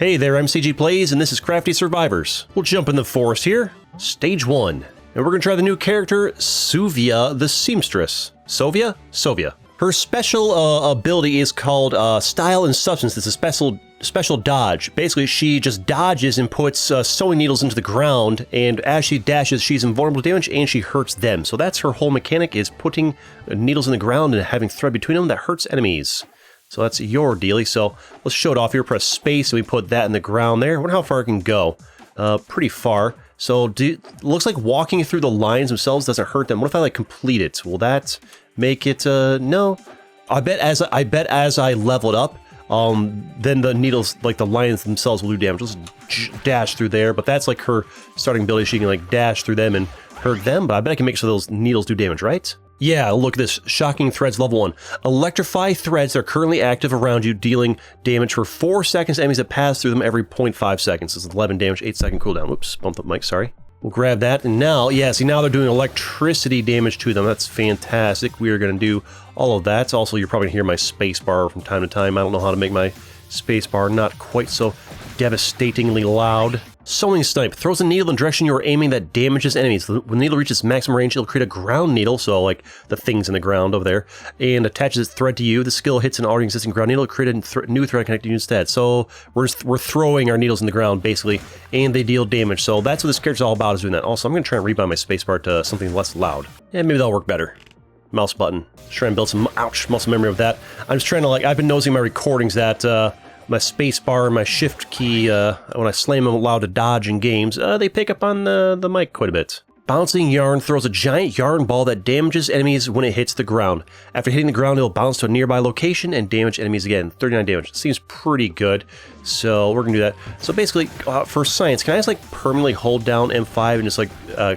Hey there, I'm CG Plays, and this is Crafty Survivors. We'll jump in the forest here, Stage 1. And we're going to try the new character, Suvia the Seamstress. Sovia? Her special ability is called Style and Substance. It's a special dodge. Basically, she just dodges and puts sewing needles into the ground, and as she dashes, she's invulnerable to damage, and she hurts them. So that's her whole mechanic, is putting needles in the ground and having thread between them that hurts enemies. So that's your dealie. So let's show it off here. Press space, and we put that in the ground there. I wonder how far it can go. Pretty far. So looks like walking through the lines themselves doesn't hurt them. What if I complete it? Will that make it? No. I bet as I level it up, then the needles, the lines themselves, will do damage. Let's dash through there. But that's her starting ability. She can dash through them and hurt them. But I bet I can make sure those needles do damage, right? Yeah, look at this. Shocking Threads level 1. Electrify threads that are currently active around you, dealing damage for 4 seconds to enemies that pass through them every 0.5 seconds. This is 11 damage, 8-second cooldown. Whoops, bumped up mic, sorry. We'll grab that, and now, yeah, see, now they're doing electricity damage to them. That's fantastic. We are going to do all of that. Also, you're probably going to hear my space bar from time to time. I don't know how to make my space bar not quite so devastatingly loud. Sewing Snipe throws a needle in the direction you are aiming that damages enemies. When the needle reaches maximum range, it'll create a ground needle, so the things in the ground over there, and attaches its thread to you. The skill hits an already existing ground needle, it'll create a new thread connected to you instead. So we're throwing our needles in the ground, basically, and they deal damage. So that's what this character's all about, is doing that. Also, I'm going to try and rebind my spacebar to something less loud. Yeah, maybe that'll work better. Mouse button. Just try and build some, muscle memory of that. I'm just trying to, I've been nosing my recordings that, my space bar and my shift key, when I slam them allowed to dodge in games, they pick up on the mic quite a bit. Bouncing Yarn throws a giant yarn ball that damages enemies when it hits the ground. After hitting the ground, it'll bounce to a nearby location and damage enemies again. 39 damage. Seems pretty good, so we're going to do that. So basically, for science, can I just permanently hold down M5 and just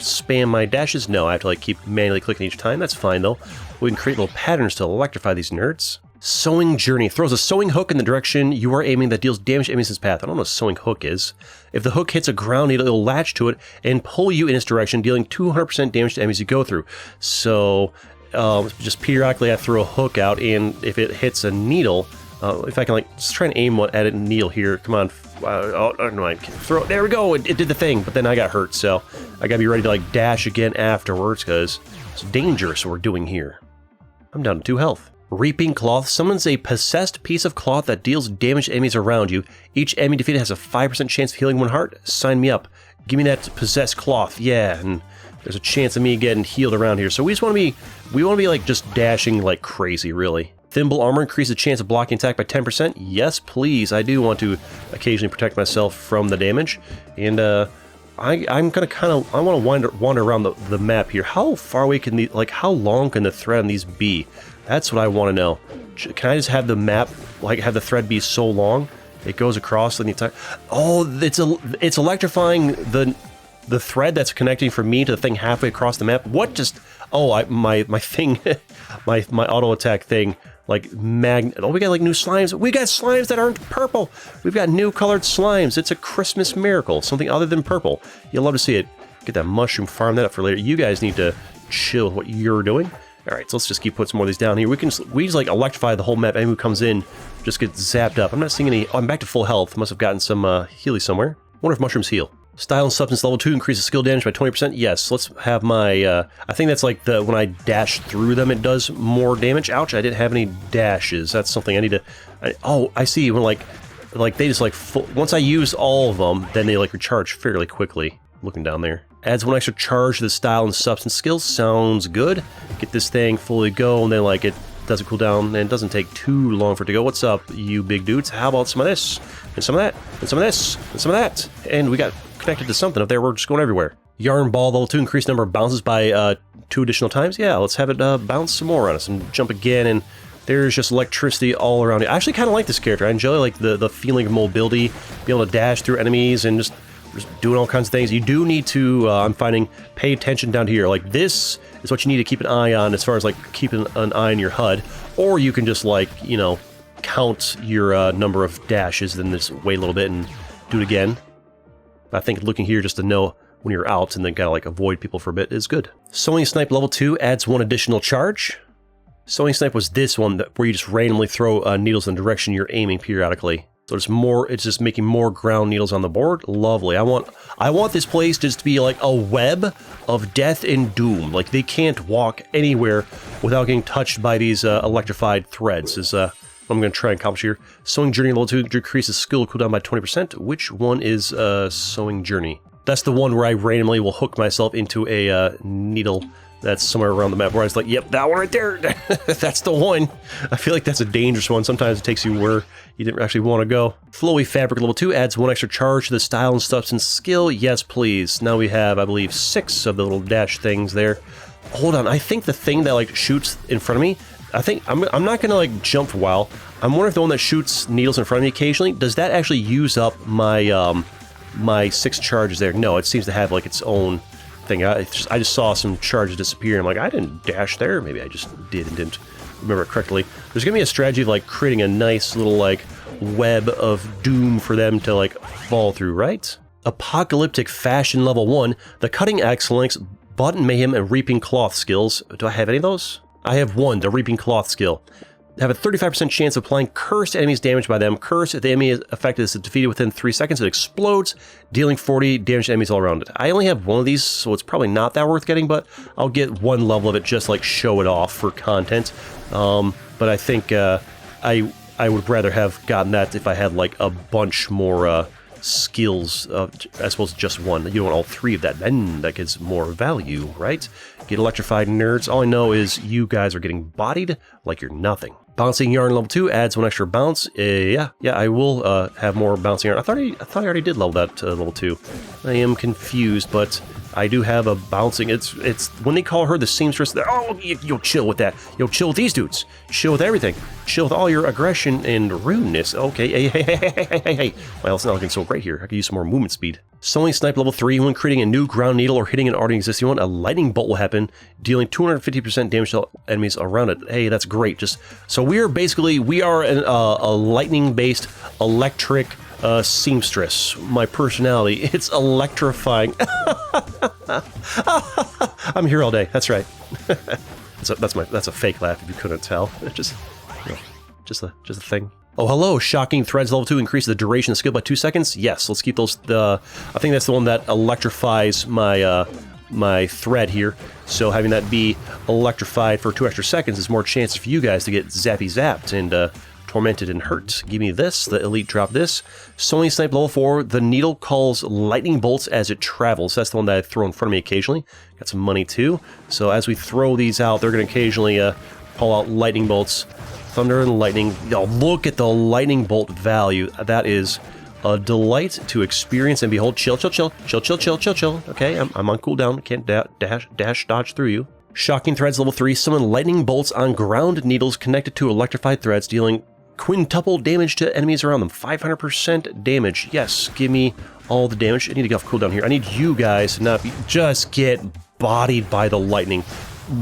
spam my dashes? No, I have to keep manually clicking each time. That's fine though. We can create little patterns to electrify these nerds. Sewing Journey throws a sewing hook in the direction you are aiming that deals damage to enemies in its path. I don't know what a sewing hook is. If the hook hits a ground needle, it'll latch to it and pull you in its direction, dealing 200% damage to enemies you go through. So just periodically I throw a hook out, and if it hits a needle, if I can just try and aim at a needle here. Come on. Oh, no, I can't throw it. There we go. It did the thing, but then I got hurt. So I got to be ready to dash again afterwards, because it's dangerous what we're doing here. I'm down to 2 health. Reaping Cloth summons a possessed piece of cloth that deals damage to enemies around you. Each enemy defeated has a 5% chance of healing 1 heart. Sign me up. Give me that possessed cloth. Yeah, and there's a chance of me getting healed around here. So we just want to be, just dashing like crazy, really. Thimble Armor increases the chance of blocking attack by 10%. Yes, please. I do want to occasionally protect myself from the damage. And I'm gonna I want to wander around the map here. How far away can how long can the thread on these be? That's what I want to know. Can I just have the map, have the thread be so long it goes across the entire... Oh, it's electrifying the thread that's connecting from me to the thing halfway across the map. What just... Oh, my thing, my auto attack thing, Oh, we got new slimes. We got slimes that aren't purple. We've got new colored slimes. It's a Christmas miracle. Something other than purple. You'll love to see it. Get that mushroom, farm that up for later. You guys need to chill with what you're doing. Alright, so let's just keep putting some more of these down here. We just electrify the whole map. Anyone who comes in just gets zapped up. I'm not seeing any... Oh, I'm back to full health. Must have gotten some healy somewhere. Wonder if mushrooms heal. Style and Substance level 2 increases skill damage by 20%. Yes, let's have my... I think that's when I dash through them, it does more damage. Ouch, I didn't have any dashes. That's something I need to... Oh, I see. When they just once I use all of them, then they recharge fairly quickly. Looking down there. Adds 1 extra charge to the Style and Substance skills. Sounds good. Get this thing fully go, and then it doesn't cool down, and it doesn't take too long for it to go. What's up, you big dudes? How about some of this, and some of that, and some of this, and some of that? And we got connected to something up there. We're just going everywhere. Yarn Ball level 2 increased number of bounces by 2 additional times. Yeah, let's have it bounce some more on us and jump again, and there's just electricity all around it. I actually kind of like this character. I enjoy the feeling of mobility, be able to dash through enemies, and just doing all kinds of things. You do need to, I'm finding, pay attention down here. This is what you need to keep an eye on as far as keeping an eye on your HUD. Or you can just count your number of dashes, then just wait a little bit and do it again. I think looking here just to know when you're out and then kind of avoid people for a bit is good. Sewing Snipe level 2 adds 1 additional charge. Sewing Snipe was this one where you just randomly throw needles in the direction you're aiming periodically. So it's more, it's just making more ground needles on the board. Lovely. I want this place just to be like a web of death and doom. Like they can't walk anywhere without getting touched by these electrified threads. Is what I'm going to try and accomplish here. Sewing Journey level 2 decreases skill cooldown by 20%. Which one is Sewing Journey? That's the one where I randomly will hook myself into a needle that's somewhere around the map where I was like, yep, that one right there. That's the one. I feel like that's a dangerous one. Sometimes it takes you where you didn't actually want to go. Flowy Fabric level 2 adds 1 extra charge to the style and substance skill. Yes, please. Now we have, I believe, 6 of the little dash things there. Hold on. I think the thing that like shoots in front of me, I think I'm not going to like jump for a while. I'm wondering if the one that shoots needles in front of me occasionally, does that actually use up my my 6 charges there? No, it seems to have like its own thing. I just saw some charges disappear. I'm like, I didn't dash there. Maybe I just did and didn't remember it correctly. There's gonna be a strategy of like creating a nice little like web of doom for them to like fall through, right? Apocalyptic Fashion level 1. The Cutting Axe links Button Mayhem and Reaping Cloth skills. Do I have any of those? I have 1, the Reaping Cloth skill. Have a 35% chance of applying cursed enemies damage by them. Curse, if the enemy is affected is defeated within 3 seconds, it explodes, dealing 40 damage to enemies all around it. I only have 1 of these, so it's probably not that worth getting, but I'll get 1 level of it just like show it off for content. But I think I would rather have gotten that if I had like a bunch more skills, as opposed to just 1. You don't want all 3 of that, then that gets more value, right? Get electrified, nerds. All I know is you guys are getting bodied like you're nothing. Bouncing Yarn level 2 adds 1 extra bounce. Yeah, I will have more Bouncing Yarn. I thought I already did level that level 2. I am confused, but I do have a Bouncing. It's when they call her the Seamstress. Oh, you'll chill with that. You'll chill with these dudes. Chill with everything. Chill with all your aggression and rudeness. Okay, hey. Well, it's not looking so great here. I could use some more movement speed. Sewing Snipe level 3. When creating a new ground needle or hitting an already existing one, a lightning bolt will happen, dealing 250% damage to enemies around it. Hey, that's great. So we are a lightning-based electric seamstress. My personality, it's electrifying. I'm here all day. That's right. That's a fake laugh if you couldn't tell. Just a thing. Oh, hello. Shocking Threads level 2 increases the duration of the skill by 2 seconds. Yes, let's keep those. I think that's the one that electrifies my my thread here. So having that be electrified for 2 extra seconds is more chance for you guys to get zapped and tormented and hurt. Give me this, the elite drop this. Sewing Snipe level 4, the needle calls lightning bolts as it travels. That's the one that I throw in front of me occasionally. Got some money too. So as we throw these out, they're going to occasionally pull out lightning bolts. Thunder and lightning. Oh, look at the lightning bolt value. That is a delight to experience and behold. Chill. Okay, I'm on cooldown. Can't dodge through you. Shocking Threads level 3. Summon lightning bolts on ground needles connected to electrified threads, dealing quintuple damage to enemies around them. 500% damage. Yes, give me all the damage. I need to get off cooldown here. I need you guys to not just get bodied by the lightning.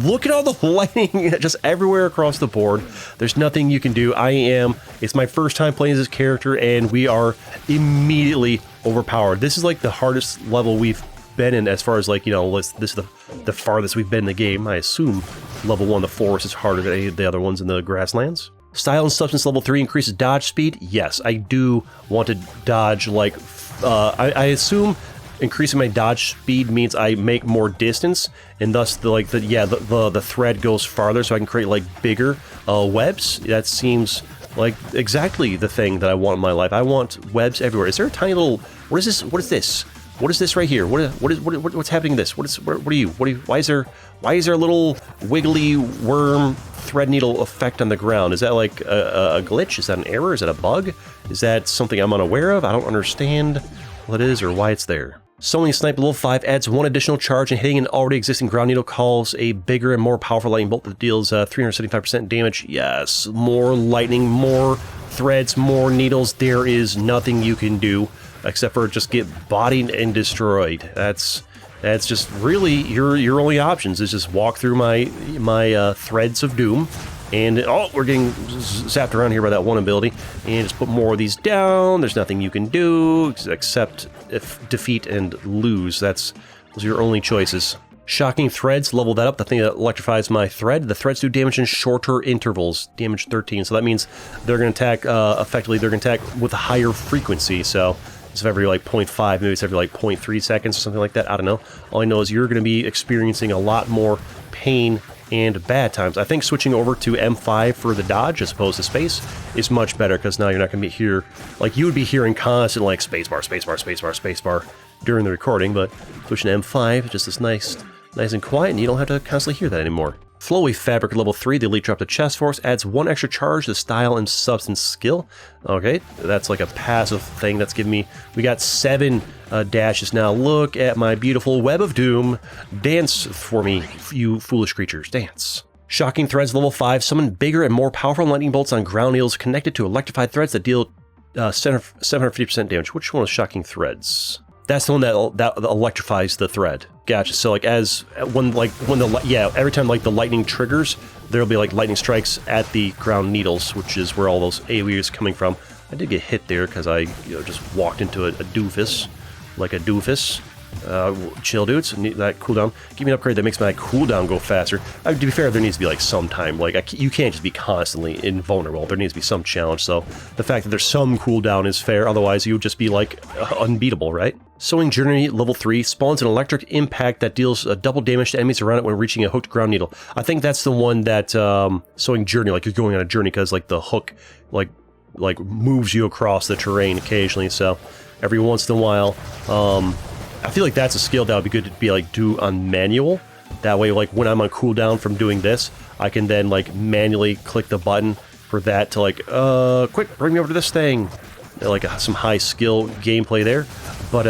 Look at all the lightning just everywhere across the board. There's nothing you can do. It's my first time playing this character, and we are immediately overpowered. This is like the hardest level we've been in as far as like, this is the farthest we've been in the game. I assume level 1, the forest, is harder than any of the other ones in the grasslands. Style and Substance level 3 increases dodge speed. Yes, I do want to dodge like, I assume increasing my dodge speed means I make more distance, and thus the thread goes farther, so I can create like bigger webs. That seems like exactly the thing that I want in my life. I want webs everywhere. Is there a tiny little? What is this? What is this? What is this right here? What's happening to this? What are you? Why is there a little wiggly worm thread needle effect on the ground? Is that like a glitch? Is that an error? Is that a bug? Is that something I'm unaware of? I don't understand what it is or why it's there. Sewing Snipe level 5 adds 1 additional charge, and hitting an already existing ground needle calls a bigger and more powerful lightning bolt that deals 375% damage. Yes, more lightning, more threads, more needles. There is nothing you can do except for just get bodied and destroyed. That's just really your only options is just walk through my threads of doom. And we're getting zapped around here by that one ability, and just put more of these down. There's nothing you can do except defeat and lose. Those are your only choices. Shocking Threads, level that up, the thing that electrifies my thread. The threads do damage in shorter intervals, damage 13, so that means they're going to attack, effectively, they're going to attack with a higher frequency, so it's every like 0.5, maybe it's every like 0.3 seconds or something like that, I don't know. All I know is you're going to be experiencing a lot more pain and bad times. I think switching over to M5 for the dodge as opposed to space is much better, because now you're not going to be here, like you would be hearing constant like spacebar, spacebar, spacebar, spacebar during the recording, but switching to M5, just this nice and quiet, and you don't have to constantly hear that anymore. Flowy Fabric level 3, the Elite drop to Chest Force, adds 1 extra charge to Style and Substance skill. Okay, that's like a passive thing that's giving me, we got 7 dashes now. Look at my beautiful Web of Doom. Dance for me, you foolish creatures, dance. Shocking Threads level 5, summon bigger and more powerful lightning bolts on ground needles connected to electrified threads that deal 750% damage. Which one is Shocking Threads? That's the one that electrifies the thread. Gotcha. So like every time like the lightning triggers, there'll be like lightning strikes at the ground needles, which is where all those AoEs are coming from. I did get hit there because I just walked into a doofus, like a doofus. Chill, dudes. Need that cooldown. Give me an upgrade that makes my cooldown go faster. To be fair, there needs to be like some time. Like you can't just be constantly invulnerable. There needs to be some challenge. So the fact that there's some cooldown is fair. Otherwise, you would just be like unbeatable, right? Sowing Journey level 3 spawns an electric impact that deals double damage to enemies around it when reaching a hooked ground needle. I think that's the one that Sowing Journey, like you're going on a journey because like the hook like moves you across the terrain occasionally. So every once in a while. I feel like that's a skill that would be good to be like do on manual. That way, like when I'm on cooldown from doing this, I can then like manually click the button for that to like, quick, bring me over to this thing. Like some high skill gameplay there. But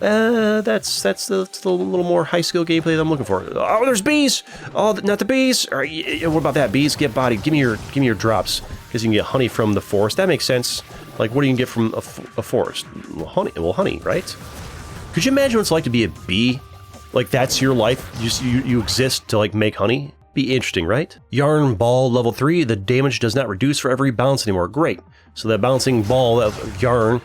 that's the little more high skill gameplay that I'm looking for. Oh, there's bees. Oh, not the bees. All right, what about that? Bees, get bodied. Give me your drops, because you can get honey from the forest. That makes sense. Like, what do you can get from a forest? Well, honey. Well, honey, right? Could you imagine what it's like to be a bee? Like, that's your life? You exist to, like, make honey? Be interesting, right? Yarn Ball level 3, the damage does not reduce for every bounce anymore. Great. So that bouncing ball of yarn,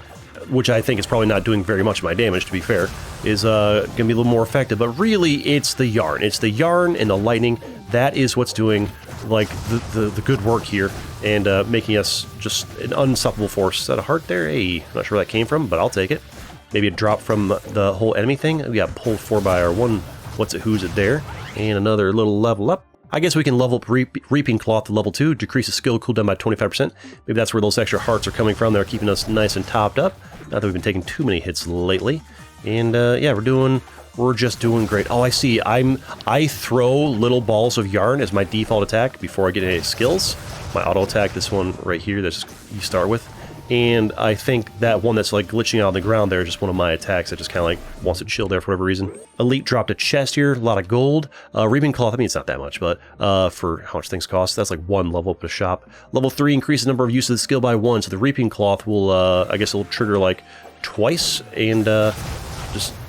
which I think is probably not doing very much of my damage, to be fair, is going to be a little more effective. But really, it's the yarn. It's the yarn and the lightning. That is what's doing, like, the good work here and making us just an unstoppable force. Is that a heart there? Hey, I'm not sure where that came from, but I'll take it. Maybe a drop from the whole enemy thing. We got pulled 4 by our one, what's it, who's it there. And another little level up. I guess we can level up Reaping Cloth to level 2, decrease the skill cooldown by 25%. Maybe that's where those extra hearts are coming from. They're keeping us nice and topped up. Not that we've been taking too many hits lately. And yeah, we're just doing great. Oh, I see. I throw little balls of yarn as my default attack before I get any skills. My auto attack, this one right here, that you start with. And I think that one that's like glitching out on the ground there is just one of my attacks that just kind of like wants to chill there for whatever reason. Elite dropped a chest here, a lot of gold. Reaping Cloth, I mean, it's not that much, but for how much things cost, that's like 1 level up at a shop. Level 3 increases the number of uses of the skill by 1, so the Reaping Cloth will, I guess it'll trigger like twice, and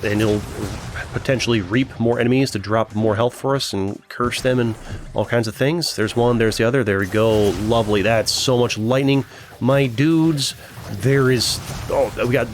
it'll potentially reap more enemies to drop more health for us and curse them and all kinds of things. There's one, there's the other, there we go, lovely. That's so much lightning, my dudes. There is, oh, we got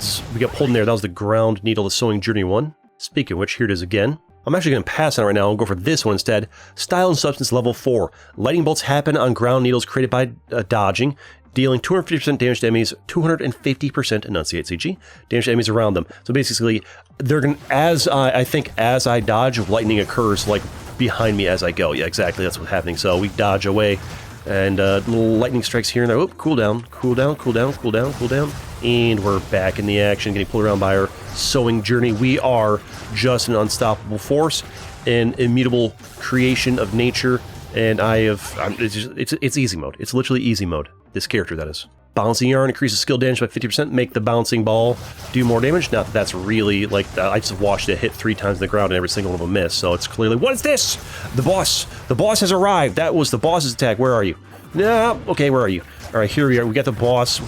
pulled in there. That was the ground needle, the Sowing Journey one. Speaking of which, here it is again. I'm actually going to pass on it right now and go for this one instead. Style and Substance level 4. Lightning bolts happen on ground needles created by dodging, dealing 250% damage to enemies, 250% enunciate CG damage to enemies around them. So basically, they're going to, as I dodge, lightning occurs like behind me as I go. Yeah, exactly, that's what's happening. So we dodge away, and little lightning strikes here and there. Oh, cooldown, cooldown, cooldown, cooldown, cooldown. And we're back in the action, getting pulled around by our Sowing Journey. We are just an unstoppable force, an immutable creation of nature, and it's easy mode. It's literally easy mode. This character, that is. Bouncing Yarn increases skill damage by 50%, make the bouncing ball do more damage. Not that that's really, like, I just watched it hit 3 times in the ground and every single one of them missed, so it's clearly, what is this? The boss has arrived. That was the boss's attack. Where are you? No, okay, where are you? All right, here we are. We got the boss.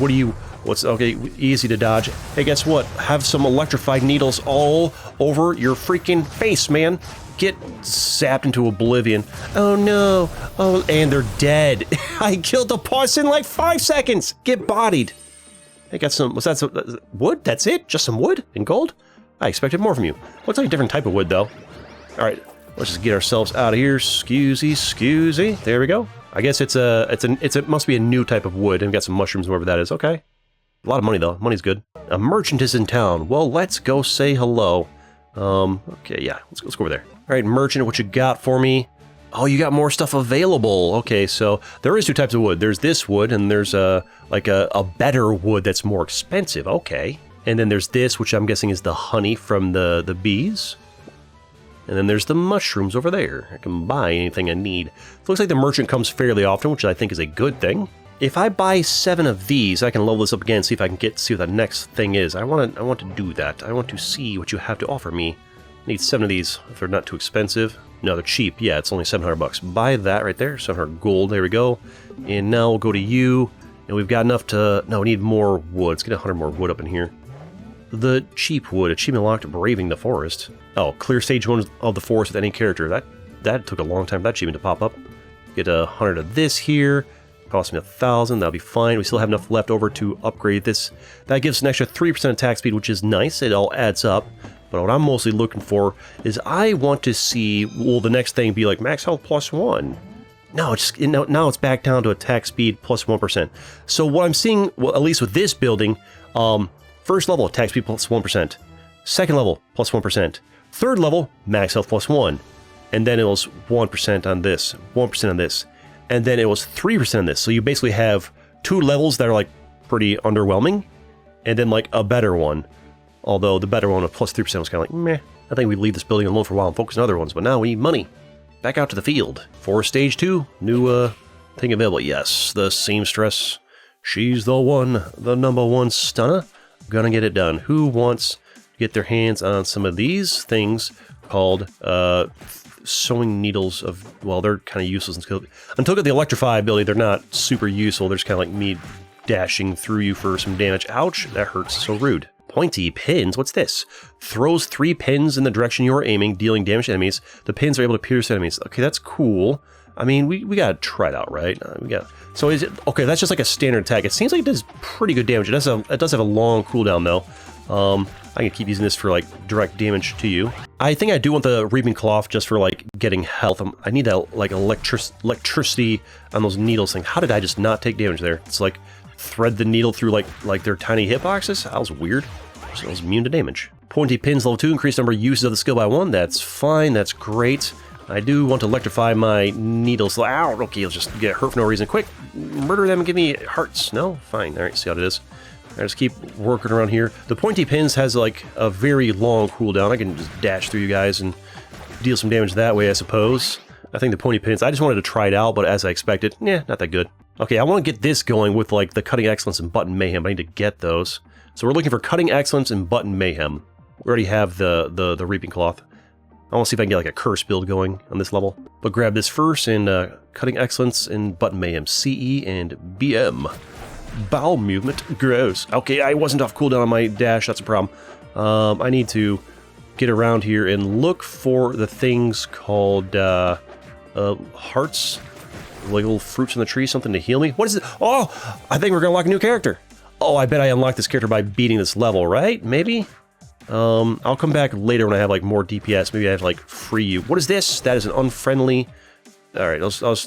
Okay, easy to dodge. Hey, guess what? Have some electrified needles all over your freaking face, man. Get zapped into oblivion. Oh no. Oh, and they're dead. I killed the boss in like 5 seconds. Get bodied. I got some, wood? That's it? Just some wood and gold? I expected more from you. Looks like a different type of wood, though. All right, let's just get ourselves out of here. Excusey. There we go. I guess it must be a new type of wood, and we got some mushrooms, wherever that is. Okay. A lot of money, though. Money's good. A merchant is in town. Well, let's go say hello. Okay, yeah, let's go over there. All right, merchant, what you got for me? Oh, you got more stuff available. Okay, so there is two types of wood. There's this wood, and there's like a better wood that's more expensive. Okay. And then there's this, which I'm guessing is the honey from the bees. And then there's the mushrooms over there. I can buy anything I need. It looks like the merchant comes fairly often, which I think is a good thing. If I buy 7 of these, I can level this up again, see if I can see what the next thing is. I want to do that. I want to see what you have to offer me. I need 7 of these if they're not too expensive. No, they're cheap. Yeah, it's only 700 bucks. Buy that right there. 700 gold. There we go. And now we'll go to you. And we've got enough to... No, we need more wood. Let's get 100 more wood up in here. The cheap wood. Achievement locked. Braving the forest. Oh, clear stage 1 of the forest with any character. That took a long time for that achievement to pop up. Get 100 of this here. Cost me 1,000. That'll be fine. We still have enough left over to upgrade this. That gives an extra 3% attack speed, which is nice. It all adds up. But what I'm mostly looking for is I want to see, will the next thing be like max health plus 1? No, now it's back down to attack speed plus 1%. So what I'm seeing, well, at least with this building, first level attack speed plus 1%. Second level plus 1%. Third level max health plus 1. And then it was 1% on this, 1% on this. And then it was 3% on this. So you basically have 2 levels that are like pretty underwhelming. And then like a better one. Although the better one of plus 3% was kind of like, meh. I think we leave this building alone for a while and focus on other ones. But now we need money. Back out to the field. For stage 2, new thing available. Yes, the Seamstress. She's the one, the #1 stunner. Gonna get it done. Who wants to get their hands on some of these things called sewing needles of, well, they're kind of useless until I get the electrify ability. They're not super useful. They're just kind of like me dashing through you for some damage. Ouch, that hurts. So rude. Pointy pins. What's this? Throws 3 pins in the direction you're aiming, dealing damage to enemies. The pins are able to pierce enemies. Okay, that's cool. I mean, we gotta try it out, right? So is it okay? That's just like a standard attack. It seems like it does pretty good damage. It does have a long cooldown though. I can keep using this for like direct damage to you. I think I do want the reaping cloth just for like getting health. I need that like electricity on those needles thing. How did I just not take damage there? It's like thread the needle through like their tiny hitboxes. That was weird. So I was immune to damage. Pointy pins level 2, increase number of uses of the skill by 1. That's fine. That's great. I do want to electrify my needles. Ow, okay, let's just get hurt for no reason. Quick, murder them and give me hearts. No? Fine. All right, see how it is. I just keep working around here. The pointy pins has like a very long cooldown. I can just dash through you guys and deal some damage that way, I suppose. I think the pointy pins, I just wanted to try it out, but as I expected, not that good. Okay, I want to get this going with like the cutting excellence and button mayhem. I need to get those. So we're looking for cutting excellence and button mayhem. We already have the reaping cloth. I want to see if I can get like a curse build going on this level. But grab this first and cutting excellence and button mayhem. CE and BM. Bowel movement. Gross. Okay, I wasn't off cooldown on my dash. That's a problem. I need to get around here and look for the things called hearts. Like little fruits in the tree, something to heal me. What is it? Oh, I think we're gonna unlock a new character. Oh, I bet I unlocked this character by beating this level, right? Maybe? I'll come back later when I have like more DPS. Maybe I have to like free you. What is this? That is an unfriendly... Alright,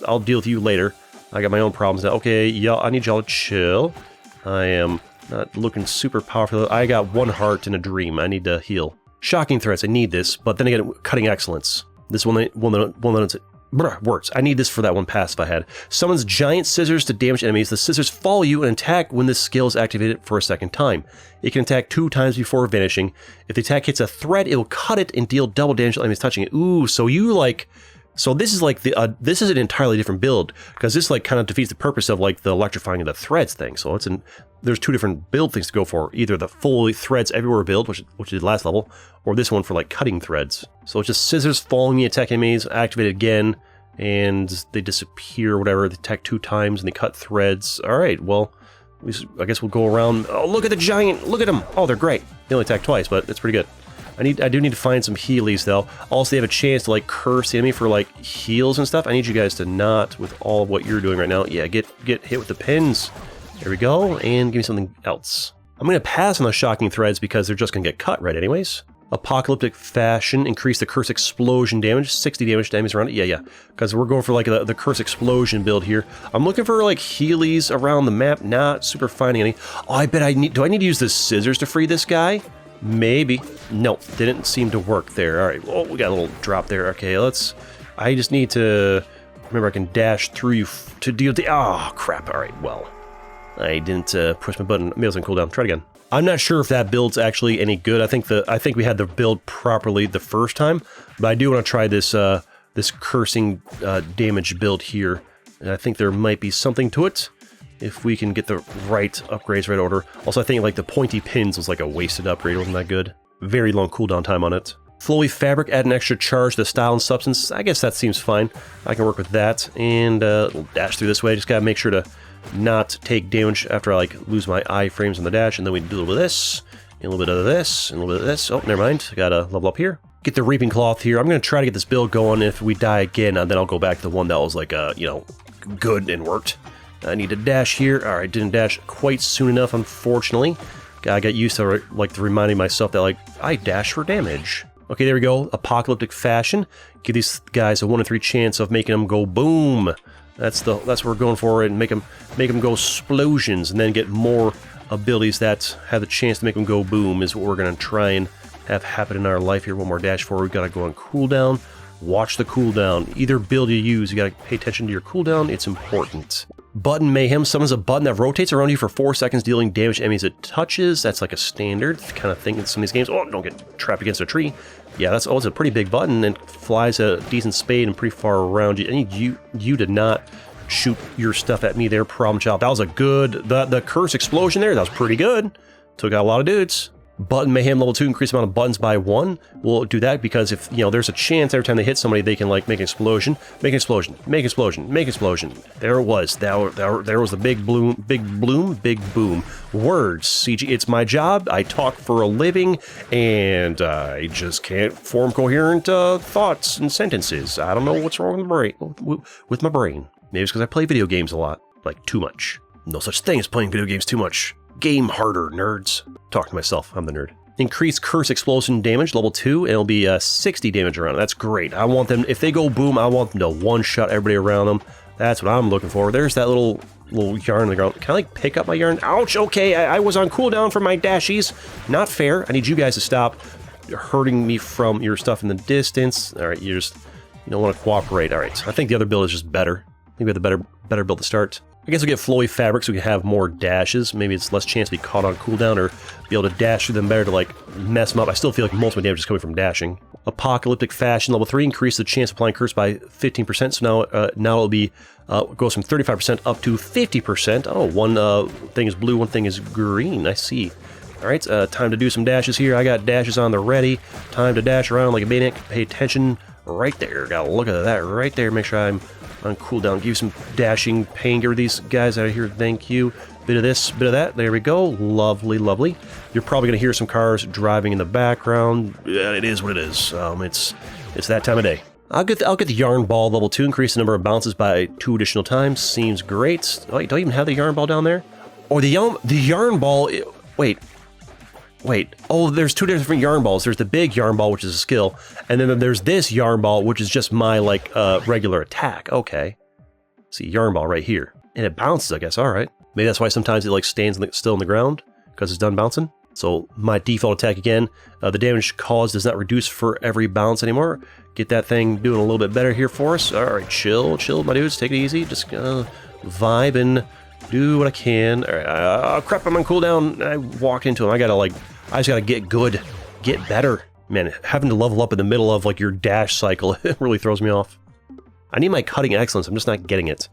I'll deal with you later. I got my own problems now. Okay, y'all, I need y'all to chill. I am not looking super powerful. I got 1 heart and a dream. I need to heal. Shocking threats, I need this, but then again, cutting excellence. This one that's works. I need this for that one passive I had. Summons giant scissors to damage enemies. The scissors follow you and attack when this skill is activated for a second time. It can attack 2 times before vanishing. If the attack hits a thread, it will cut it and deal double damage to enemies touching it. Ooh, so you like... So this is like this is an entirely different build, because this like kind of defeats the purpose of like the electrifying of the threads thing. So there's 2 different build things to go for. Either the full threads everywhere build, which did last level, or this one for like cutting threads. So it's just scissors following the attack enemies, activate it again, and they disappear, whatever. They attack 2 times and they cut threads. All right, well, I guess we'll go around. Oh, look at the giant! Look at them! Oh, they're great. They only attack twice, but it's pretty good. I do need to find some healies though. Also, they have a chance to like curse the enemy for like heals and stuff. I need you guys to not, with all of what you're doing right now. Yeah, get hit with the pins. There we go, and give me something else. I'm gonna pass on those shocking threads because they're just gonna get cut right anyways. Apocalyptic Fashion, increase the curse explosion damage, 60 damage around it. Yeah. Because we're going for like the curse explosion build here. I'm looking for like Heelys around the map, not super finding any. Oh, I bet do I need to use the scissors to free this guy? Maybe. No, didn't seem to work there. All right, well, we got a little drop there. Okay, I just need to, remember I can dash through you to deal with the, oh, crap. All right, well, I didn't push my button. Maybe it was on cooldown. Try it again. I'm not sure if that build's actually any good. I think we had the build properly the first time, but I do want to try this this cursing damage build here, and I think there might be something to it if we can get the right upgrades, right order. Also, I think like the pointy pins was like a wasted upgrade. Wasn't that good? Very long cooldown time on it. Flowy fabric, add an extra charge to style and substance. I guess that seems fine. I can work with that, and we'll dash through this way. Just gotta make sure to not take damage after I like lose my iframes on the dash, and then we do a little bit of this, and a little bit of this, and a little bit of this. Oh, never mind. Gotta level up here. Get the reaping cloth here. I'm gonna try to get this build going. If we die again, then I'll go back to the one that was like you know, good and worked. I need to dash here. All right, didn't dash quite soon enough, unfortunately. I got used to like reminding myself that like I dash for damage. Okay, there we go. Apocalyptic Fashion. Give these guys a 1 in 3 chance of making them go boom. That's what we're going for, and make them go explosions, and then get more abilities that have the chance to make them go boom is what we're gonna try and have happen in our life here. One more dash forward. We've got to go on cooldown. Watch the cooldown. Either build you use, you got to pay attention to your cooldown. It's important. Button Mayhem summons a button that rotates around you for 4 seconds, dealing damage to enemies it touches. That's like a standard kind of thing in some of these games. Oh, don't get trapped against a tree. Yeah, it's a pretty big button and flies a decent spade and pretty far around you. And you did not shoot your stuff at me there, problem child. That was a good, the curse explosion there, that was pretty good. Took out a lot of dudes. Button Mayhem level 2, increase the amount of buttons by 1. We'll do that because if, you know, there's a chance every time they hit somebody, they can like make an explosion, make an explosion, make an explosion, make an explosion. There it was. There was the big boom. Words, CG. It's my job. I talk for a living, and I just can't form coherent thoughts and sentences. I don't know what's wrong with my brain. Maybe it's because I play video games a lot, like too much. No such thing as playing video games too much. Game harder, nerds. Talk to myself, I'm the nerd. Increase curse explosion damage, level 2, and it'll be 60 damage around it. That's great. I want them, if they go boom, I want them to one-shot everybody around them. That's what I'm looking for. There's that little yarn on the ground. Can I like pick up my yarn? Ouch, okay, I was on cooldown for my dashies. Not fair. I need you guys to stop hurting me from your stuff in the distance. All right, you don't want to cooperate. All right, I think the other build is just better. I think we have the better build to start. I guess we'll get flowy fabric so we can have more dashes. Maybe it's less chance to be caught on cooldown or be able to dash through them better to like mess them up. I still feel like most of my damage is coming from dashing. Apocalyptic Fashion level 3, increase the chance of applying curse by 15%. So now it'll be goes from 35% up to 50%. Oh, one thing is blue, one thing is green. I see. All right, time to do some dashes here. I got dashes on the ready. Time to dash around like a maniac. Pay attention right there. Got to look at that right there. Make sure I'm on cooldown. Give you some dashing pain. Get these guys out of here. Thank you. Bit of this, bit of that. There we go. Lovely, lovely. You're probably going to hear some cars driving in the background. Yeah, it is what it is. It's that time of day. I'll get the yarn ball level 2. Increase the number of bounces by 2 additional times. Seems great. Oh, you don't even have the yarn ball down there? Or the yarn ball... Wait. Oh, there's 2 different yarn balls. There's the big yarn ball, which is a skill, and then there's this yarn ball, which is just my, like, regular attack. Okay. See, yarn ball right here. And it bounces, I guess. All right. Maybe that's why sometimes it, like, stands still in the ground, because it's done bouncing. So, my default attack again. The damage caused does not reduce for every bounce anymore. Get that thing doing a little bit better here for us. All right, chill, my dudes. Take it easy. Just vibe and do what I can. All right. Crap, I'm on cooldown. I walked into him. I just gotta get good, get better. Man, having to level up in the middle of like your dash cycle, it really throws me off. I need my cutting excellence, I'm just not getting it.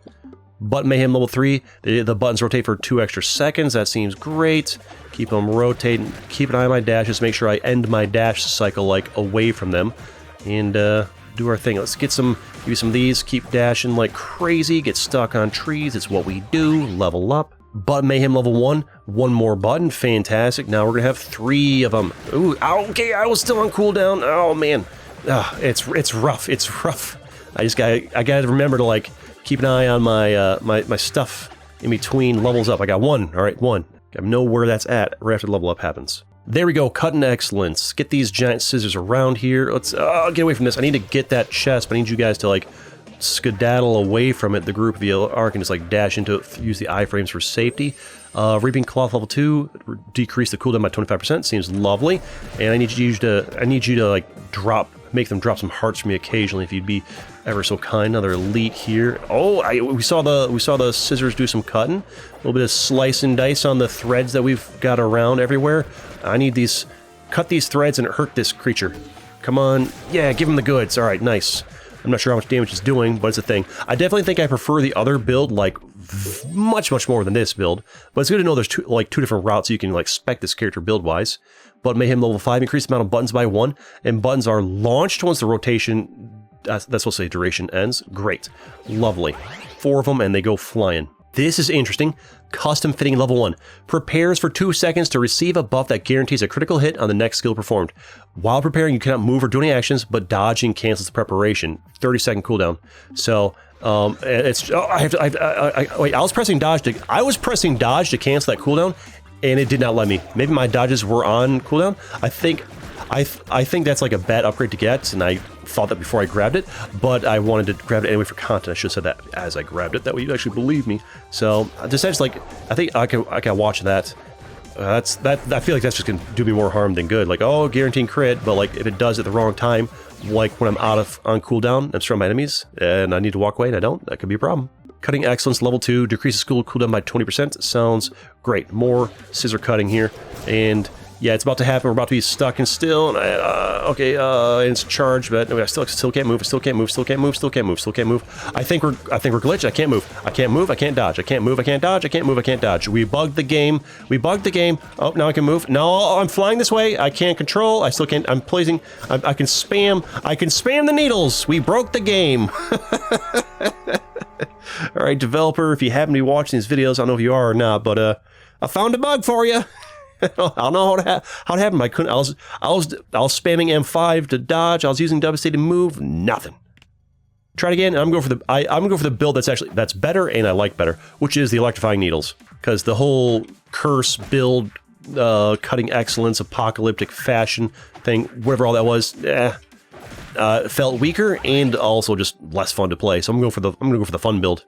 Button Mayhem level 3, the buttons rotate for 2 extra seconds, that seems great. Keep them rotating, keep an eye on my dashes, make sure I end my dash cycle like away from them. And do our thing. Let's give you some of these, keep dashing like crazy, get stuck on trees, it's what we do, level up. Button Mayhem level 1, 1 more button, fantastic. Now we're gonna have 3 of them. Ooh, okay, I was still on cooldown. Oh man, it's rough. I gotta remember to like keep an eye on my my stuff in between levels up. I got 1. All right, 1. I know where that's at right after level up happens. There we go, cutting excellence. Get these giant scissors around here. Let's get away from this. I need to get that chest, but I need you guys to like skedaddle away from it, the group of you are, can just like dash into it, use the iframes for safety. Reaping Cloth level 2, decrease the cooldown by 25%, seems lovely. And I need you to like make them drop some hearts for me occasionally if you'd be ever so kind. Another elite here. Oh, we saw the scissors do some cutting. A little bit of slice and dice on the threads that we've got around everywhere. I need these, cut these threads and hurt this creature. Come on, yeah, give him the goods. All right, nice. I'm not sure how much damage it's doing, but it's a thing. I definitely think I prefer the other build, like, much more than this build. But it's good to know there's two different routes you can, like, spec this character build-wise. But Mayhem level 5, increase the amount of buttons by 1, and buttons are launched once the rotation, that's supposed to say duration, ends. Great. Lovely. 4 of them, and they go flying. This is interesting. Custom fitting level 1. Prepares for 2 seconds to receive a buff that guarantees a critical hit on the next skill performed. While preparing, you cannot move or do any actions, but dodging cancels the preparation. 30-second cooldown. So, it's... Oh, wait, I was pressing dodge to cancel that cooldown, and it did not let me. Maybe my dodges were on cooldown? I think that's like a bad upgrade to get, and I thought that before I grabbed it, but I wanted to grab it anyway for content. I should have said that as I grabbed it. That way you'd actually believe me. So, just like, I think I can watch that. I feel like that's just going to do me more harm than good. Like, oh, guaranteeing crit, but like, if it does at the wrong time, like when I'm on cooldown, I'm surrounded by enemies, and I need to walk away and I don't, that could be a problem. Cutting Excellence level 2, decreases skill cooldown by 20%. Sounds great. More scissor cutting here, and yeah, it's about to happen. We're about to be stuck and still. And and it's charged, but I still can't move. Still can't move. I think we're glitched. I can't move. I can't move. I can't dodge. I can't move. I can't dodge. I can't move. I can't dodge. We bugged the game. Oh, now I can move. No, I'm flying this way. I can't control. I still can't. I'm placing. I can spam. I can spam the needles. We broke the game. All right, developer, if you happen to be watching these videos, I don't know if you are or not, but I found a bug for you. I don't know how it happened. I was spamming M5 to dodge. I was using WC to move. Nothing. Try it again. I'm going for the build that's better and I like better, which is the electrifying needles, because the whole curse build, cutting excellence, apocalyptic fashion thing, whatever all that was, felt weaker and also just less fun to play. So I'm gonna go for the fun build.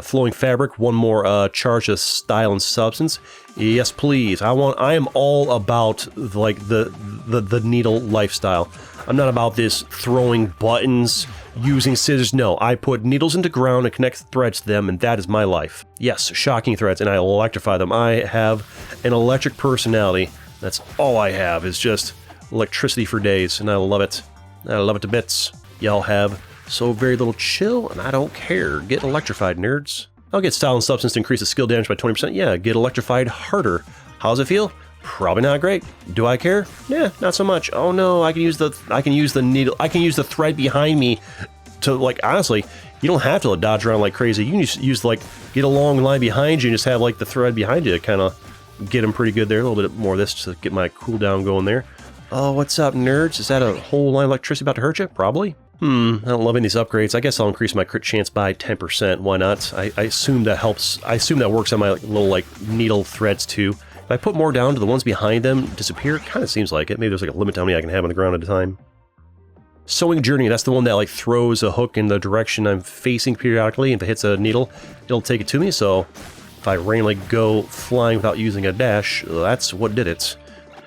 Flowing fabric, one more charge of style and substance. Yes, please. I am all about like the needle lifestyle. I'm not about this throwing buttons, using scissors. No, I put needles into ground and connect threads to them, and that is my life. Yes, shocking threads, and I electrify them. I have an electric personality. That's all I have, is just electricity for days, and I love it. I love it to bits. Y'all have so very little chill, and I don't care. Get electrified, nerds. I'll get style and substance to increase the skill damage by 20%. Yeah, get electrified harder. How does it feel? Probably not great. Do I care? Yeah, not so much. Oh no, I can use the needle. I can use the thread behind me to, like, honestly, you don't have to dodge around like crazy. You can just use, like, get a long line behind you and just have, like, the thread behind you to kind of get them pretty good there. A little bit more of this to get my cooldown going there. Oh, what's up, nerds? Is that a whole line of electricity about to hurt you? Probably. I don't love any of these upgrades. I guess I'll increase my crit chance by 10%. Why not? I assume that helps. I assume that works on my little, like, needle threads, too. If I put more down, do the ones behind them disappear? Kind of seems like it. Maybe there's, like, a limit to how many I can have on the ground at a time. Sewing Journey, that's the one that, like, throws a hook in the direction I'm facing periodically. If it hits a needle, it'll take it to me. So if I randomly go flying without using a dash, that's what did it.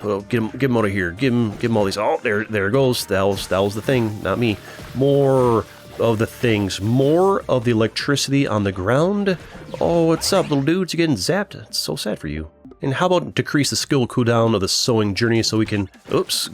Oh, get him out of here. Give him all these. Oh, there it goes. That was the thing, not me. More of the things. More of the electricity on the ground. Oh, what's up, little dudes? You're getting zapped. It's so sad for you. And how about decrease the skill cooldown of the Sewing Journey so we can,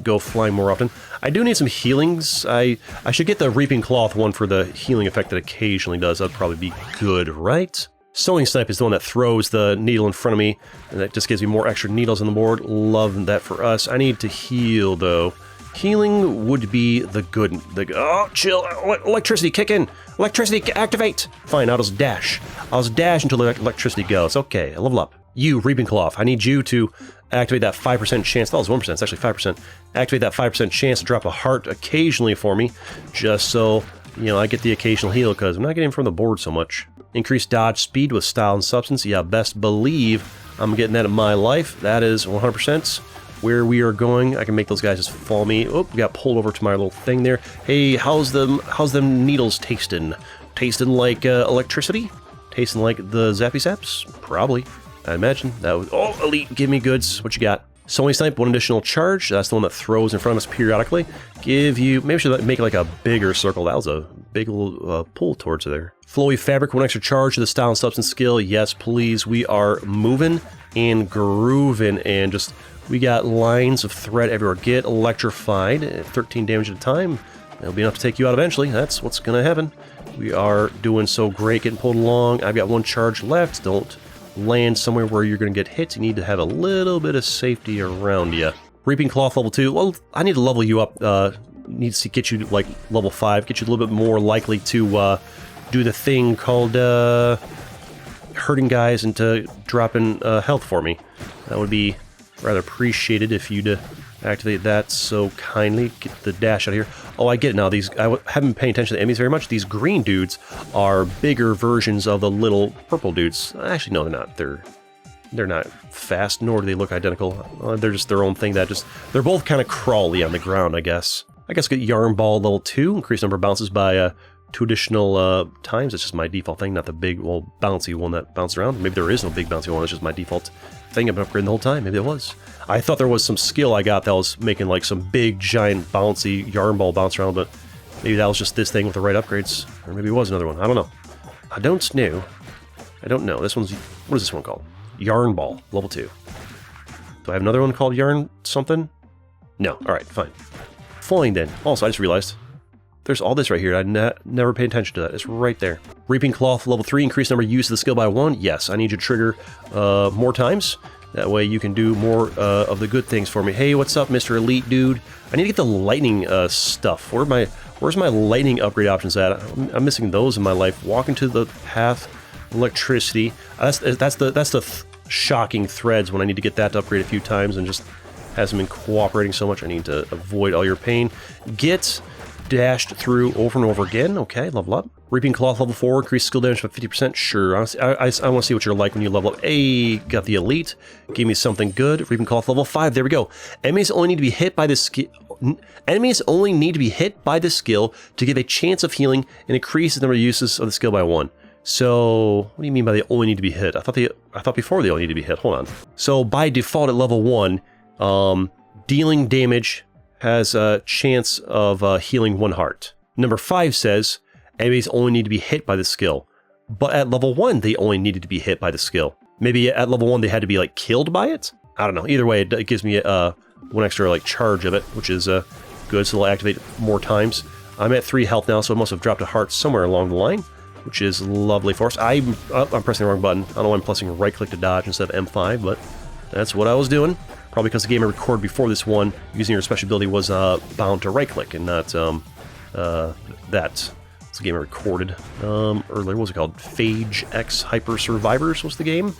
go flying more often. I do need some healings. I should get the Reaping Cloth one for the healing effect that occasionally does. That'd probably be good, right? Sewing Snipe is the one that throws the needle in front of me, and that just gives me more extra needles on the board. Love that for us. I need to heal, though. Healing would be the good... oh, chill. Electricity, kick in. Electricity, activate. Fine, I'll just dash. I'll just dash until the electricity goes. Okay, I level up. You, Reaping Cloth, I need you to activate that 5% chance. That was 1%, it's actually 5%. Activate that 5% chance to drop a heart occasionally for me, just so, you know, I get the occasional heal, because I'm not getting from the board so much. Increase dodge speed with style and substance. Yeah, best believe I'm getting that in my life. That is 100%. where we are going. I can make those guys just follow me. Oh, we got pulled over to my little thing there. Hey, how's them needles tasting? Tasting like electricity? Tasting like the Zappy Zaps? Probably. I imagine. That was... Oh, Elite, give me goods. What you got? Sewing Snipe, 1 additional charge. That's the one that throws in front of us periodically. Give you... Maybe we should make like a bigger circle. That was a big little pull towards there. Flowy Fabric, 1 extra charge to the Style and Substance skill. Yes, please. We are moving and grooving and just... We got lines of thread everywhere. Get electrified at 13 damage at a time. It'll be enough to take you out eventually. That's what's going to happen. We are doing so great, getting pulled along. I've got 1 charge left. Don't land somewhere where you're going to get hit. You need to have a little bit of safety around you. Reaping Cloth level 2. Well, I need to level you up. Need to get you like level 5. Get you a little bit more likely to do the thing called hurting guys into dropping health for me. That would be rather appreciated if you'd activate that so kindly. Get the dash out of here. Oh, I get it now. These I haven't been paying attention to the enemies very much. These green dudes are bigger versions of the little purple dudes. Actually, no, they're not. They're not fast, nor do they look identical. They're just their own thing. They're both kind of crawly on the ground, I guess. I guess get Yarn Ball level 2. Increase number of bounces by 2 additional times. It's just my default thing, not the big, well, bouncy one that bounced around. Maybe there is no big bouncy one. It's just my default thing I've been upgrading the whole time. Maybe it was. I thought there was some skill I got that was making like some big, giant, bouncy yarn ball bounce around, but maybe that was just this thing with the right upgrades. Or maybe it was another one. I don't know. I don't know. This one's... What is this one called? Yarn Ball, level 2. Do I have another one called Yarn something? No. Alright, fine. Fine then. Also, I just realized there's all this right here. I never paid attention to that. It's right there. Reaping Cloth, level 3. Increase number of use of the skill by 1. Yes, I need you to trigger more times. That way you can do more of the good things for me. Hey, what's up, Mr. Elite Dude? I need to get the lightning stuff. Where's my lightning upgrade options at? I'm missing those in my life. Walk into the path, electricity. That's the shocking threads when I need to get that to upgrade a few times and just hasn't been cooperating so much. I need to avoid all your pain. Get dashed through over and over again. Okay, level up. Reaping Cloth level 4, increase skill damage by 50%. Sure, I want to see what you're like when you level up. Hey, got the Elite. Give me something good. Reaping Cloth level 5. There we go. Enemies only need to be hit by this skill. Enemies only need to be hit by this skill to give a chance of healing and increase the number of uses of the skill by 1. So, what do you mean by they only need to be hit? I thought before they only need to be hit. Hold on. So by default at level 1, dealing damage has a chance of healing 1 heart. Number 5 says enemies only need to be hit by the skill. But at level 1, they only needed to be hit by the skill. Maybe at level 1, they had to be like killed by it? I don't know. Either way, it gives me 1 extra like charge of it, which is good, so they'll activate more times. I'm at 3 health now, so I must have dropped a heart somewhere along the line, which is lovely for us. I'm pressing the wrong button. I don't know why I'm pressing right-click to dodge instead of M5, but that's what I was doing. Probably because the game I recorded before this one, using your special ability, was bound to right-click and not that. It's the game I recorded earlier. What was it called? Phage X Hyper Survivors was the game.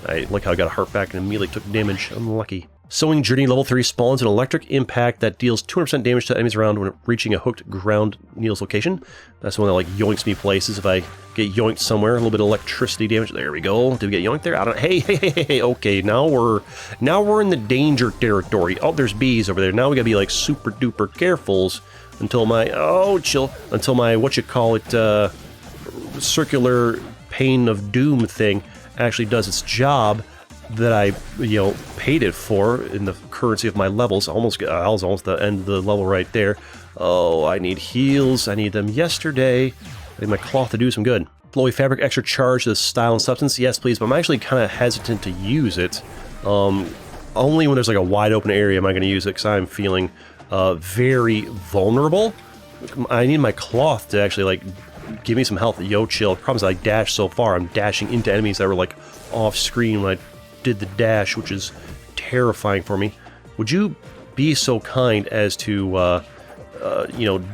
I like how I got a heart back and immediately took damage. Unlucky. Sewing Journey level 3 spawns an electric impact that deals 200% damage to enemies around when reaching a hooked ground needle's location. That's the one that like yoinks me places. If I get yoinked somewhere, a little bit of electricity damage. There we go. Did we get yoinked there? I don't. Hey. Okay, now we're in the danger territory. Oh, there's bees over there. Now we gotta be like super duper carefuls until my until my what you call it circular pane of doom thing actually does its job that I, paid it for in the currency of my levels. I was almost at the end of the level right there. Oh, I need heals. I need them yesterday. I need my cloth to do some good. Flowy Fabric, extra charge to the Style and Substance. Yes, please, but I'm actually kind of hesitant to use it. Only when there's like a wide open area am I going to use it, because I'm feeling very vulnerable. I need my cloth to actually like give me some health. Yo, chill. The problem is I dashed so far. I'm dashing into enemies that were like off screen when I did the dash, which is terrifying for me. Would you be so kind as to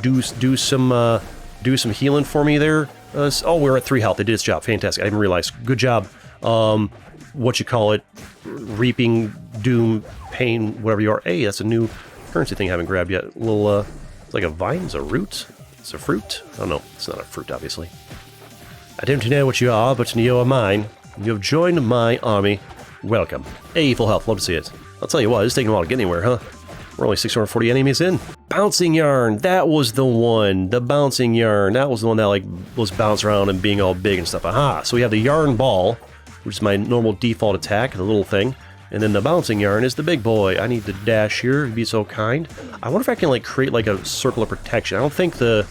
do some healing for me there? Oh, we're at 3 health. They did its job. Fantastic. I didn't realize. Good job. What you call it? Reaping doom, pain, whatever you are. Hey, that's a new currency thing I haven't grabbed yet. A little it's like a vine. It's a root. It's a fruit. I don't know. It's not a fruit, obviously. I don't know what you are, but you are mine. You have joined my army. Welcome. Hey, full health. Love to see it. I'll tell you what, it's taking a while to get anywhere, huh? We're only 640 enemies in. Bouncing yarn, that was the one. The bouncing yarn, that was the one that like was bouncing around and being all big and stuff. Aha, so we have the yarn ball, which is my normal default attack, the little thing. And then the bouncing yarn is the big boy. I need to dash here, be so kind. I wonder if I can like create like a circle of protection. I don't think the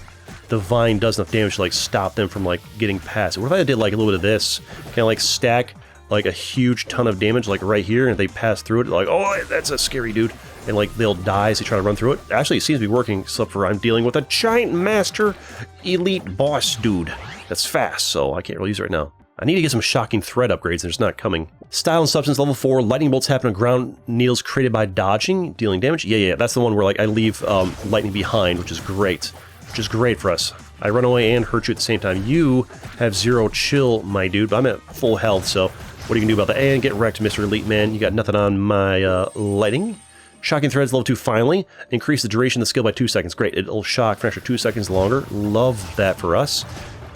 vine does enough damage to like stop them from like getting past it. What if I did like a little bit of this? Can I like stack like a huge ton of damage like right here, and if they pass through it, like, oh, that's a scary dude. And like they'll die as they try to run through it. Actually, it seems to be working, except for I'm dealing with a giant master elite boss dude that's fast, so I can't really use it right now. I need to get some shocking thread upgrades, and it's not coming. Style and substance level 4. Lightning bolts happen on ground needles created by dodging, dealing damage. Yeah, that's the one where like I leave lightning behind, which is great. Which is great for us. I run away and hurt you at the same time. You have 0 chill, my dude, but I'm at full health, so what are you gonna do about that? And get wrecked, Mr. Elite Man. You got nothing on my lighting. Shocking threads level 2 finally. Increase the duration of the skill by 2 seconds. Great, it'll shock for an extra 2 seconds longer. Love that for us.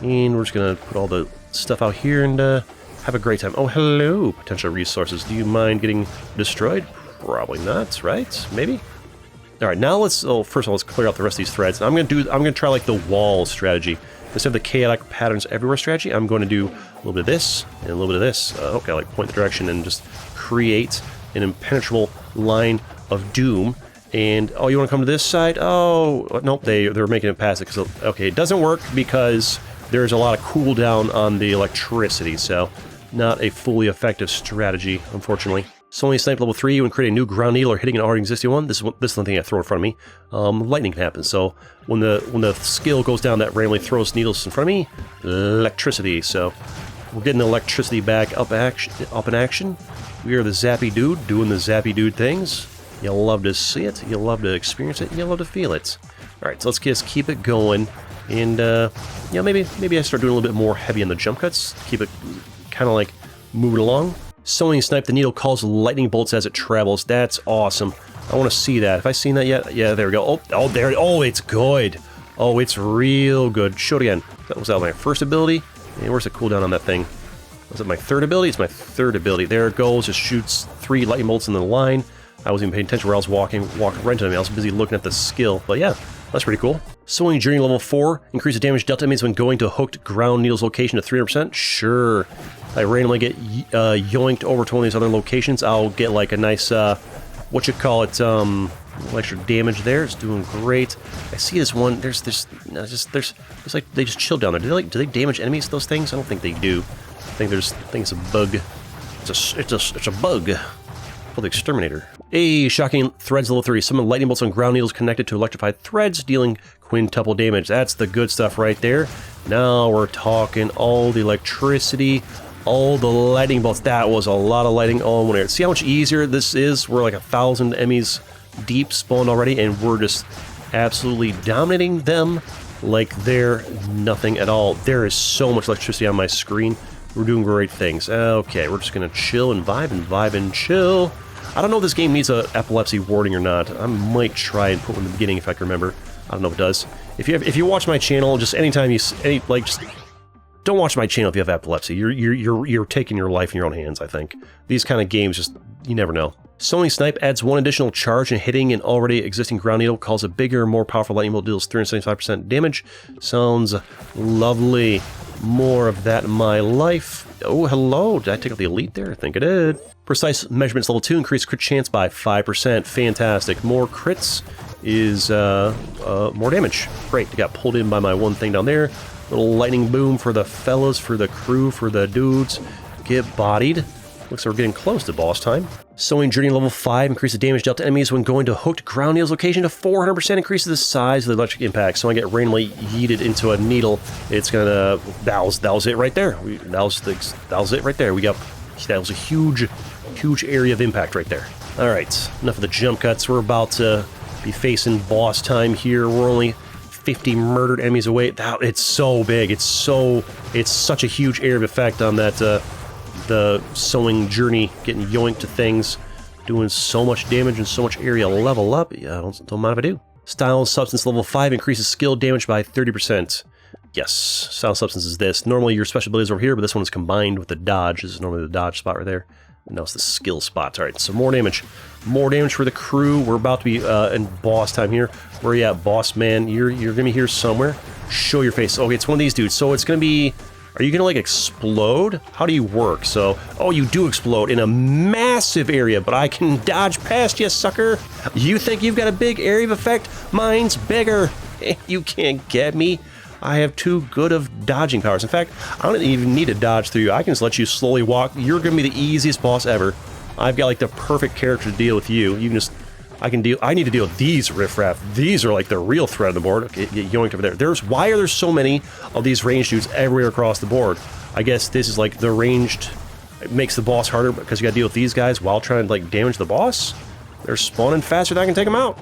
And we're just gonna put all the stuff out here and have a great time. Oh, hello, potential resources. Do you mind getting destroyed? Probably not, right? Maybe? Alright, now let's, first of all, let's clear out the rest of these threads. I'm gonna try like the wall strategy. Instead of the chaotic patterns everywhere strategy, I'm going to do a little bit of this and a little bit of this. Okay, like point the direction and just create an impenetrable line of doom. And oh, you want to come to this side? Oh, nope, they're making it past it because okay, it doesn't work because there's a lot of cooldown on the electricity, so not a fully effective strategy, unfortunately. Sewing Snipe level 3, when creating a new ground needle or hitting an already existing one, this is the thing I throw in front of me. Lightning can happen. So when the skill goes down, that randomly throws needles in front of me. Electricity. So we're getting the electricity back up in action. We are the Zappy Dude doing the Zappy Dude things. You'll love to see it. You'll love to experience it. You'll love to feel it. All right, so let's just keep it going, and yeah, maybe I start doing a little bit more heavy on the jump cuts. Keep it kind of like moving along. Sewing Snipe, the needle calls lightning bolts as it travels. That's awesome. I want to see that. Have I seen that yet? Yeah, there we go. Oh, there. Oh, it's good. Oh, it's real good. Show it again. Was that my first ability? Hey, where's the cooldown on that thing? Was it my third ability? It's my third ability. There it goes. Just shoots 3 lightning bolts in the line. I wasn't even paying attention where I was walking right into them. I was busy looking at the skill. But yeah, that's pretty cool. Sewing Journey level 4. Increase the damage delta enemies when going to a hooked ground needle's location to 300%. Sure. I randomly get yoinked over to one of these other locations. I'll get like a nice, what you call it, extra damage there. It's doing great. I see this one. There's like they just chill down there. Do they damage enemies? Those things? I don't think they do. I think it's a bug. It's a bug. The Exterminator. Hey, shocking threads level 3. Summon lightning bolts on ground needles connected to electrified threads, dealing quintuple damage. That's the good stuff right there. Now we're talking all the electricity, all the lightning bolts. That was a lot of lightning all in one area. See how much easier this is? We're like 1,000 enemies deep spawned already, and we're just absolutely dominating them like they're nothing at all. There is so much electricity on my screen. We're doing great things. Okay, we're just gonna chill and vibe and chill. I don't know if this game needs a epilepsy warning or not. I might try and put one in the beginning if I can remember. I don't know if it does. If you watch my channel, just anytime just don't watch my channel if you have epilepsy. You're taking your life in your own hands, I think. These kind of games, just you never know. Sewing Snipe adds 1 additional charge, and hitting an already existing ground needle calls a bigger, more powerful lightning bolt, deals 375% damage. Sounds lovely. More of that in my life. Oh, hello. Did I take out the elite there? I think I did. Precise Measurements level 2, increase crit chance by 5%. Fantastic. More crits is more damage. Great. I got pulled in by my one thing down there. Little lightning boom for the fellas, for the crew, for the dudes. Get bodied. Looks like we're getting close to boss time. Sewing Journey level 5, increase the damage dealt to enemies when going to hooked ground needles location to 400%, increases the size of the electric impact. So I get randomly yeeted into a needle. It's gonna, that was it right there. That was it right there. That was a huge area of impact right there. All right, enough of the jump cuts. We're about to be facing boss time here. We're only 50 murdered enemies away. It's so big. It's such a huge area of effect on that. The Sewing Journey, getting yoinked to things, doing so much damage and so much area. Level up. Yeah, don't mind if I do. Style and Substance level 5 increases skill damage by 30%. Yes, Style and Substance is this. Normally your special ability is over here, but this one is combined with the dodge. This is normally the dodge spot right there. Now it's the skill spots. All right, so more damage. More damage for the crew. We're about to be in boss time here. Where are you at, boss man? You're going to be here somewhere. Show your face. Okay, it's one of these dudes. So it's going to be... Are you going to, like, explode? How do you work? So, oh, you do explode in a massive area, but I can dodge past you, sucker. You think you've got a big area of effect? Mine's bigger. You can't get me. I have too good of dodging powers. In fact, I don't even need to dodge through you. I can just let you slowly walk. You're going to be the easiest boss ever. I've got, like, the perfect character to deal with you. You can just... I need to deal with these riffraff. These are like the real threat on the board. Okay, get yoinked over there. Why are there so many of these ranged dudes everywhere across the board? I guess this is like the ranged... It makes the boss harder because you gotta deal with these guys while trying to like damage the boss. They're spawning faster than I can take them out.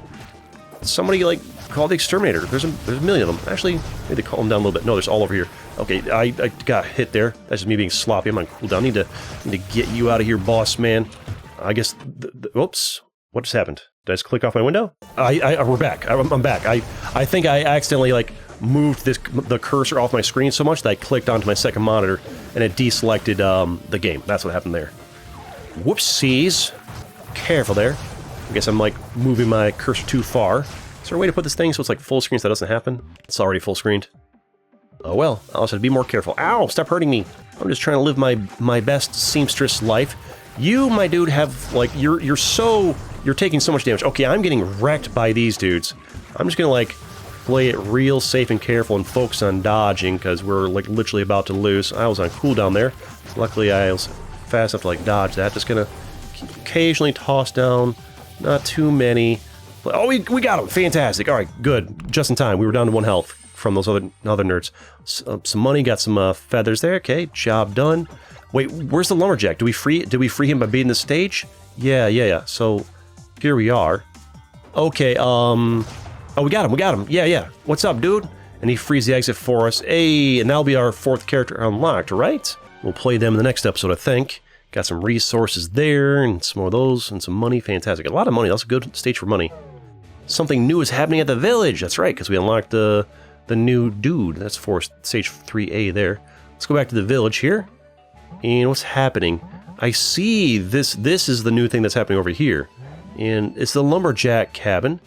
Somebody like call the exterminator. There's a million of them. Actually, maybe calm them down a little bit. No, there's all over here. Okay, I got hit there. That's just me being sloppy. I'm on cooldown. Need to get you out of here, boss man. I guess... Whoops. What just happened? Did I just click off my window? We're back. I'm back. I think I accidentally like moved the cursor off my screen so much that I clicked onto my second monitor and it deselected the game. That's what happened there. Whoopsies. Careful there. I guess I'm like moving my cursor too far. Is there a way to put this thing so it's like full screen so that doesn't happen? It's already full screened. Oh well. I'll also have to be more careful. Ow! Stop hurting me. I'm just trying to live my best seamstress life. You, my dude, have like you're taking so much damage. Okay, I'm getting wrecked by these dudes. I'm just gonna like play it real safe and careful and focus on dodging because we're like literally about to lose. I was on cooldown there. Luckily, I was fast enough to like dodge that. Just gonna occasionally toss down. Not too many. Oh, we got him. Fantastic. All right, good. Just in time. We were down to 1 health from those other nerds. Some money. Got some feathers there. Okay, job done. Wait, where's the lumberjack? Did we free him by beating the stage? Yeah. So here we are. Okay, oh, we got him. Yeah. What's up, dude? And he frees the exit for us. Hey, and that'll be our 4th character unlocked, right? We'll play them in the next episode, I think. Got some resources there, and some more of those, and some money. Fantastic. A lot of money. That's a good stage for money. Something new is happening at the village. That's right, because we unlocked the new dude. That's for stage 3A there. Let's go back to the village here. And what's happening? I see this is the new thing that's happening over here. And it's the lumberjack cabin.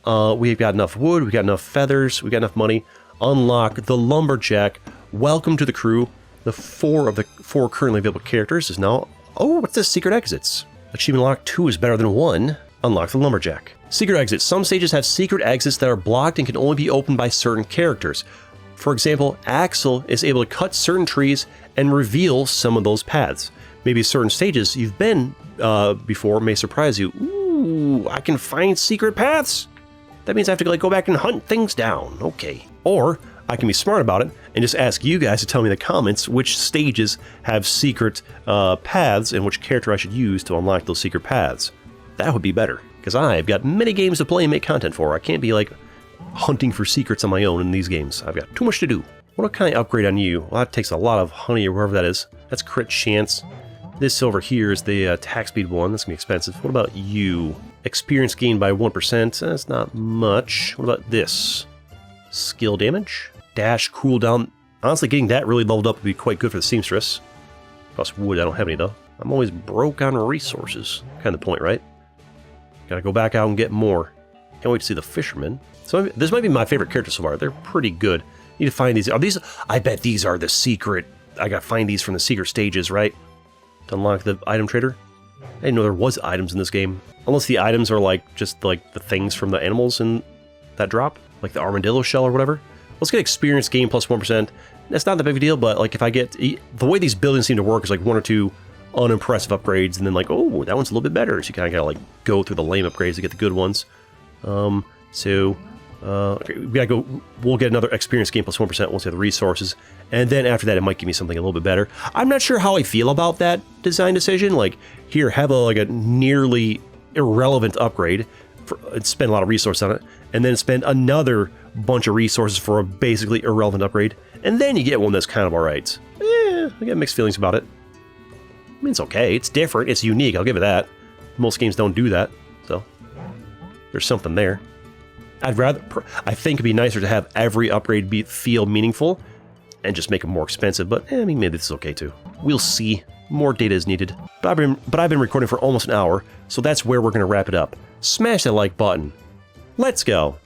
We've got enough wood, we've got enough feathers, we've got enough money. Unlock the lumberjack. Welcome to the crew. The 4 of the 4 currently available characters is now... Oh, what's this? Secret exits. Achievement unlock 2 is better than 1. Unlock the lumberjack. Secret exits. Some stages have secret exits that are blocked and can only be opened by certain characters. For example, Axel is able to cut certain trees and reveal some of those paths. Maybe certain stages you've been before may surprise you. Ooh, I can find secret paths. That means I have to like go back and hunt things down. Okay. Or I can be smart about it and just ask you guys to tell me in the comments which stages have secret paths and which character I should use to unlock those secret paths. That would be better, because I've got many games to play and make content for. I can't be like hunting for secrets on my own in these games. I've got too much to do. What kind of upgrade on you? Well, that takes a lot of honey or whatever that is. That's crit chance. This over here is the attack speed one. That's going to be expensive. What about you? Experience gained by 1%. That's not much. What about this? Skill damage. Dash cooldown. Honestly, getting that really leveled up would be quite good for the seamstress. Plus wood. I don't have any, though. I'm always broke on resources. Kind of the point, right? Gotta go back out and get more. Can't wait to see the fisherman. So this might be my favorite character so far. They're pretty good. Need to find these. Are these? I bet these are the secret. I gotta find these from the secret stages, right? To unlock the item trader. I didn't know there was items in this game. Unless the items are like just like the things from the animals in that drop, like the armadillo shell or whatever. Let's get experience gain plus 1%. That's not that big of a deal, but like if I get the way these buildings seem to work is like 1 or 2 unimpressive upgrades, and then like, oh, that one's a little bit better. So you kind of gotta like go through the lame upgrades to get the good ones. Okay, we gotta go. We'll get another experience gain plus 1% once we have the resources, and then after that, it might give me something a little bit better. I'm not sure how I feel about that design decision. Like, here, have a nearly irrelevant upgrade, and spend a lot of resources on it, and then spend another bunch of resources for a basically irrelevant upgrade, and then you get one that's kind of alright. I got mixed feelings about it. I mean, it's okay. It's different. It's unique. I'll give it that. Most games don't do that, so there's something there. I think it'd be nicer to have every upgrade feel meaningful and just make them more expensive, but I mean, maybe this is okay too. We'll see. more data is needed. But I've been recording for almost an hour, so that's where we're going to wrap it up. Smash that like button. Let's go.